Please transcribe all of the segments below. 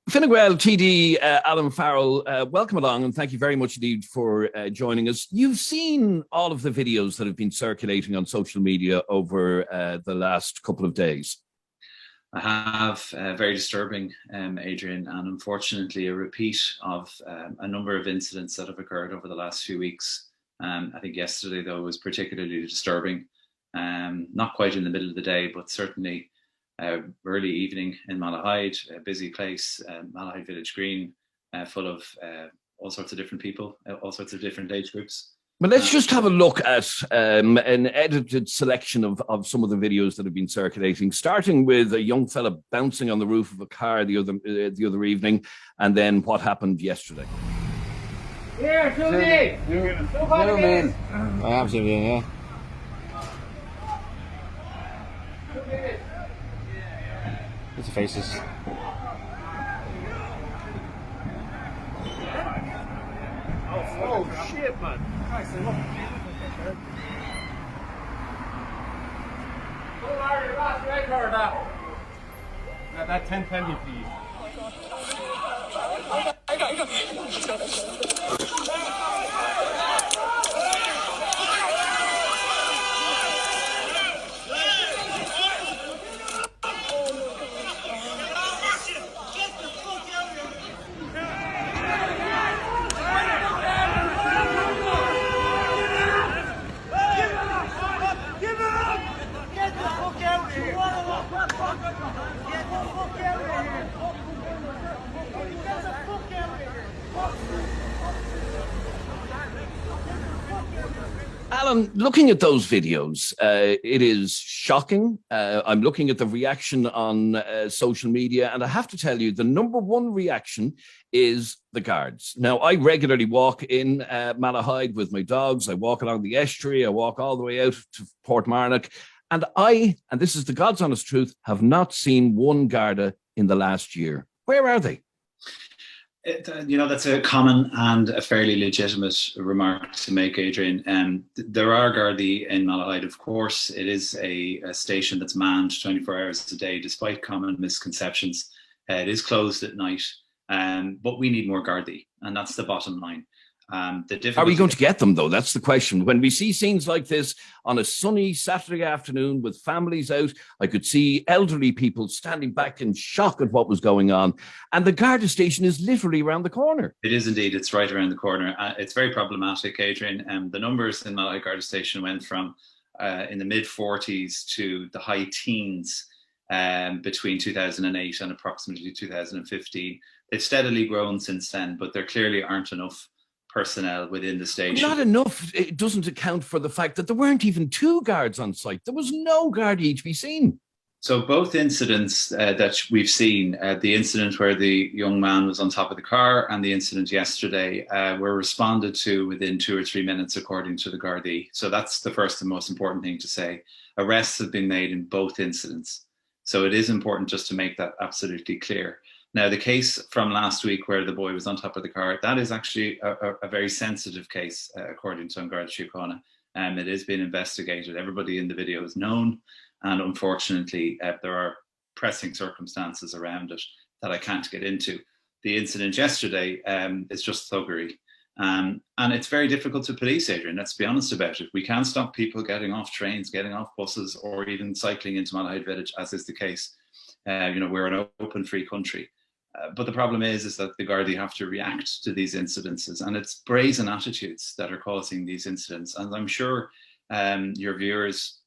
Fine Gael, TD Alan Farrell, welcome along and thank you very much indeed for joining us. You've seen all of the videos that have been circulating on social media over the last couple of days. I have, very disturbing, Adrian, and unfortunately a repeat of a number of incidents that have occurred over the last few weeks. I think yesterday, though, was particularly disturbing. Not quite in the middle of the day, but certainly early evening in Malahide, a busy place, Malahide Village Green, full of all sorts of different people, all sorts of different age groups. But let's just have a look at an edited selection of some of the videos that have been circulating, starting with a young fella bouncing on the roof of a car the other evening, and then what happened yesterday. Here, Tony! Hello, man. I have seen you, yeah. It's the faces. Oh shit, man. That 10 penny, please. Let's go. Alan, looking at those videos, it is shocking. I'm looking at the reaction on social media, and I have to tell you, the number one reaction is the guards. Now, I regularly walk in Malahide with my dogs. I walk along the estuary. I walk all the way out to Portmarnock. And and this is the God's honest truth, have not seen one Garda in the last year. Where are they? That's a common and a fairly legitimate remark to make, Adrian. There are Gardaí in Malahide, of course. It is a station that's manned 24 hours a day, despite common misconceptions. It is closed at night, but we need more Gardaí, and that's the bottom line. Are we going to get them, though? That's the question. When we see scenes like this on a sunny Saturday afternoon with families out, I could see elderly people standing back in shock at what was going on. And the Garda station is literally around the corner. It is indeed. It's right around the corner. It's very problematic, Adrian. The numbers in Malahide Garda station went from in the mid-40s to the high teens between 2008 and approximately 2015. They've steadily grown since then, but there clearly aren't enough personnel within the station. Not enough. It doesn't account for the fact that there weren't even two guards on site. There was no Gardaí to be seen. So both incidents that we've seen, the incident where the young man was on top of the car and the incident yesterday, were responded to within 2 or 3 minutes, according to the Gardaí. So that's the first and most important thing to say. Arrests have been made in both incidents. So it is important just to make that absolutely clear. Now, the case from last week where the boy was on top of the car, that is actually a very sensitive case, according to Garda Síochána. It is being investigated. Everybody in the video is known. And unfortunately, there are pressing circumstances around it that I can't get into. The incident yesterday is just thuggery. And it's very difficult to police, Adrian, let's be honest about it. We can't stop people getting off trains, getting off buses, or even cycling into Malahide Village, as is the case. We're an open, free country. But the problem is that the Gardaí have to react to these incidences, and it's brazen attitudes that are causing these incidents. And I'm sure your viewers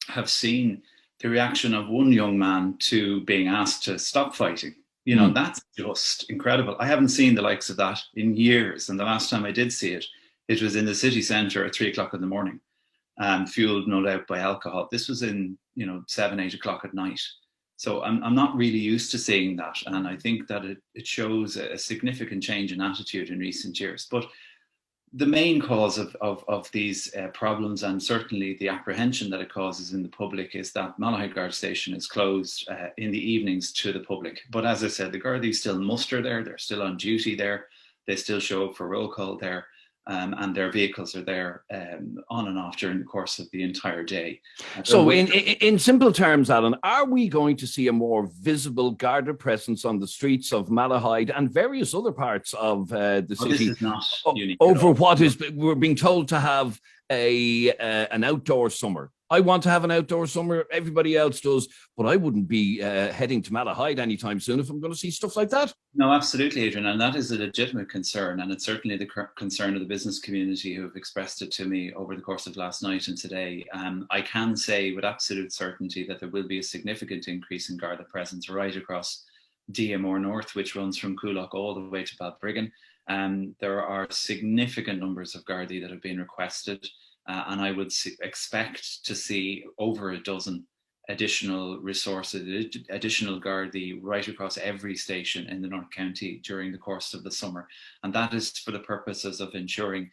have seen the reaction of one young man to being asked to stop fighting. That's just incredible. I haven't seen the likes of that in years. And the last time I did see it, it was in the city centre at 3 o'clock in the morning, fueled no doubt by alcohol. This was in, 7, 8 o'clock at night. So I'm not really used to seeing that. And I think that it shows a significant change in attitude in recent years. But the main cause of these problems, and certainly the apprehension that it causes in the public, is that Malahide Garda station is closed in the evenings to the public. But as I said, the Gardaí still muster there. They're still on duty there. They still show up for roll call there. and their vehicles are there on and off during the course of the entire day. So in simple terms, Alan, are we going to see a more visible Garda presence on the streets of Malahide and various other parts of the city? This is not unique over what is we're being told to have an outdoor summer. I want to have an outdoor summer. Everybody else does, but I wouldn't be heading to Malahide anytime soon if I'm going to see stuff like that. No, absolutely, Adrian. And that is a legitimate concern. And it's certainly the concern of the business community who have expressed it to me over the course of last night and today. I can say with absolute certainty that there will be a significant increase in Garda presence right across DMR North, which runs from Coolock all the way to Balbriggan. There are significant numbers of Gardaí that have been requested. And I would expect to see over a dozen additional resources, additional Gardaí right across every station in the North County during the course of the summer. And that is for the purposes of ensuring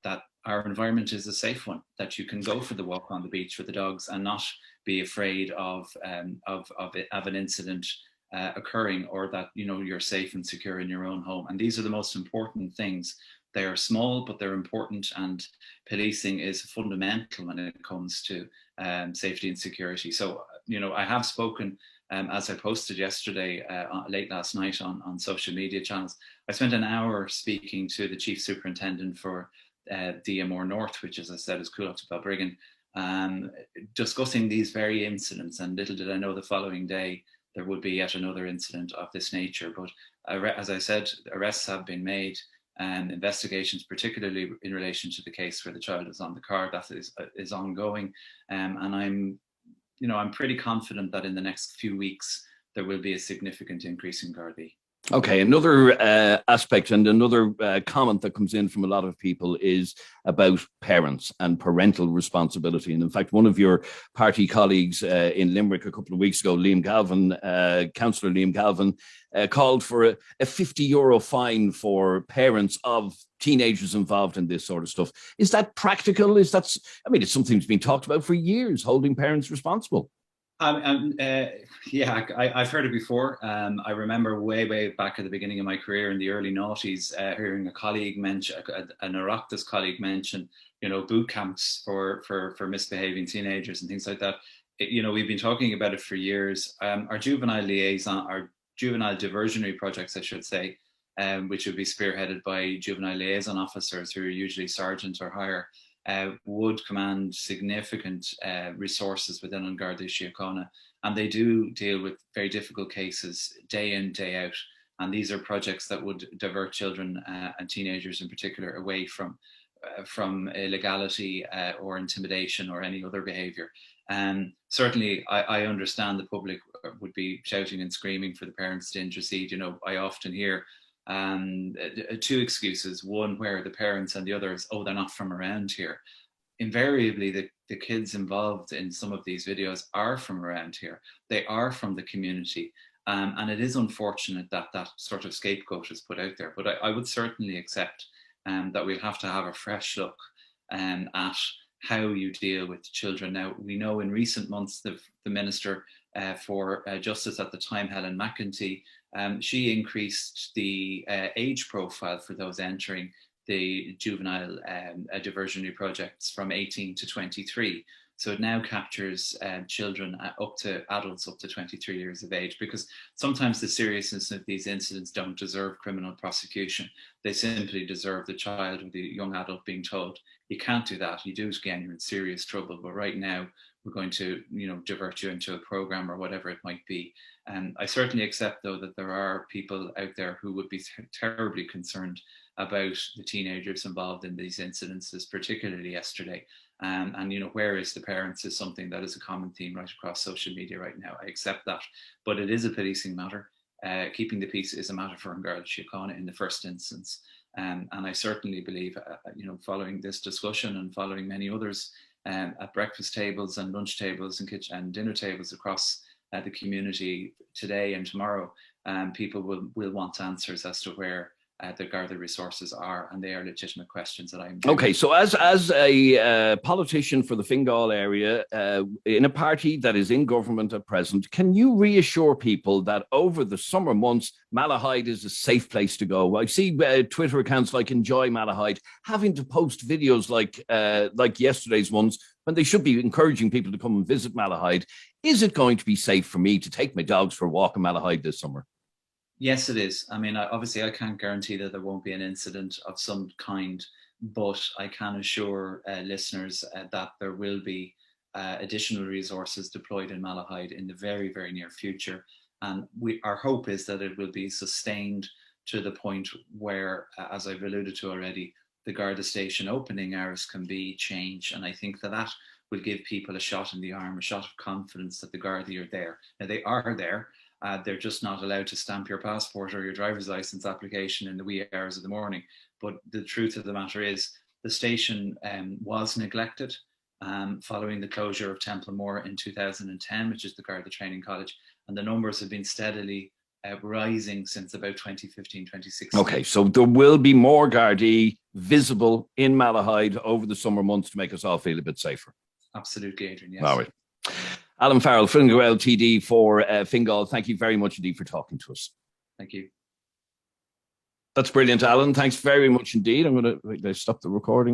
that our environment is a safe one, that you can go for the walk on the beach with the dogs and not be afraid of an incident occurring, or that you're safe and secure in your own home. And these are the most important things. They are small, but they're important, and policing is fundamental when it comes to safety and security. So, I have spoken, as I posted yesterday, late last night on social media channels. I spent an hour speaking to the Chief Superintendent for DMR North, which, as I said, is Coolock to Balbriggan, discussing these very incidents. And little did I know the following day there would be yet another incident of this nature. But as I said, arrests have been made. And investigations, particularly in relation to the case where the child was on the car, that is ongoing. And I'm pretty confident that in the next few weeks there will be a significant increase in Gardaí. Okay, another aspect and another comment that comes in from a lot of people is about parents and parental responsibility. And in fact, one of your party colleagues in Limerick a couple of weeks ago, Councillor Liam Galvin, called for a €50 fine for parents of teenagers involved in this sort of stuff. Is that practical? It's something that's been talked about for years, holding parents responsible. Yeah, I've heard it before. I remember way back at the beginning of my career in the early noughties, hearing a colleague mention, an Oireachtas colleague mention, boot camps for misbehaving teenagers and things like that. We've been talking about it for years. Our juvenile diversionary projects, I should say, which would be spearheaded by juvenile liaison officers who are usually sergeant or higher, would command significant resources within An Garda Síochána, and they do deal with very difficult cases day in, day out. And these are projects that would divert children and teenagers in particular away from illegality or intimidation or any other behaviour. Certainly, I understand the public would be shouting and screaming for the parents to intercede. I often hear two excuses, one where the parents and the other is, they're not from around here. Invariably, the kids involved in some of these videos are from around here. They are from the community. And it is unfortunate that that sort of scapegoat is put out there. But I would certainly accept that we'll have to have a fresh look at how you deal with children. Now, we know in recent months the Minister for Justice at the time, Helen McEntee, she increased the age profile for those entering the juvenile diversionary projects from 18 to 23. So it now captures children up to adults up to 23 years of age, because sometimes the seriousness of these incidents don't deserve criminal prosecution. They simply deserve the child or the young adult being told, you can't do that, you do it again, you're in serious trouble. But right now, we're going to divert you into a program or whatever it might be. And I certainly accept, though, that there are people out there who would be terribly concerned about the teenagers involved in these incidences, particularly yesterday. And where is the parents is something that is a common theme right across social media right now. I accept that, but it is a policing matter. Keeping the peace is a matter for An Garda Síochána in the first instance. And I certainly believe, following this discussion and following many others at breakfast tables and lunch tables and kitchen and dinner tables across the community today and tomorrow, people will want answers as to where the Garda resources are, and they are legitimate questions that I'm. Okay, so as a politician for the Fingal area, in a party that is in government at present, can you reassure people that over the summer months, Malahide is a safe place to go? I see Twitter accounts like Enjoy Malahide having to post videos like yesterday's ones when they should be encouraging people to come and visit Malahide. Is it going to be safe for me to take my dogs for a walk in Malahide this summer? Yes, it is. I mean, obviously, I can't guarantee that there won't be an incident of some kind, but I can assure listeners that there will be additional resources deployed in Malahide in the very, very near future. And our hope is that it will be sustained to the point where, as I've alluded to already, the Garda station opening hours can be changed. And I think that will give people a shot in the arm, a shot of confidence that the Garda are there. Now, they are there. They're just not allowed to stamp your passport or your driver's license application in the wee hours of the morning. But the truth of the matter is the station was neglected following the closure of Templemore in 2010, which is the Garda Training College. And the numbers have been steadily rising since about 2015, 2016. Okay, so there will be more Gardaí visible in Malahide over the summer months to make us all feel a bit safer. Absolutely, Adrian, yes. All right. Alan Farrell, Fingal TD for Fingal, thank you very much indeed for talking to us. Thank you. That's brilliant, Alan. Thanks very much indeed. I'm going to stop the recording.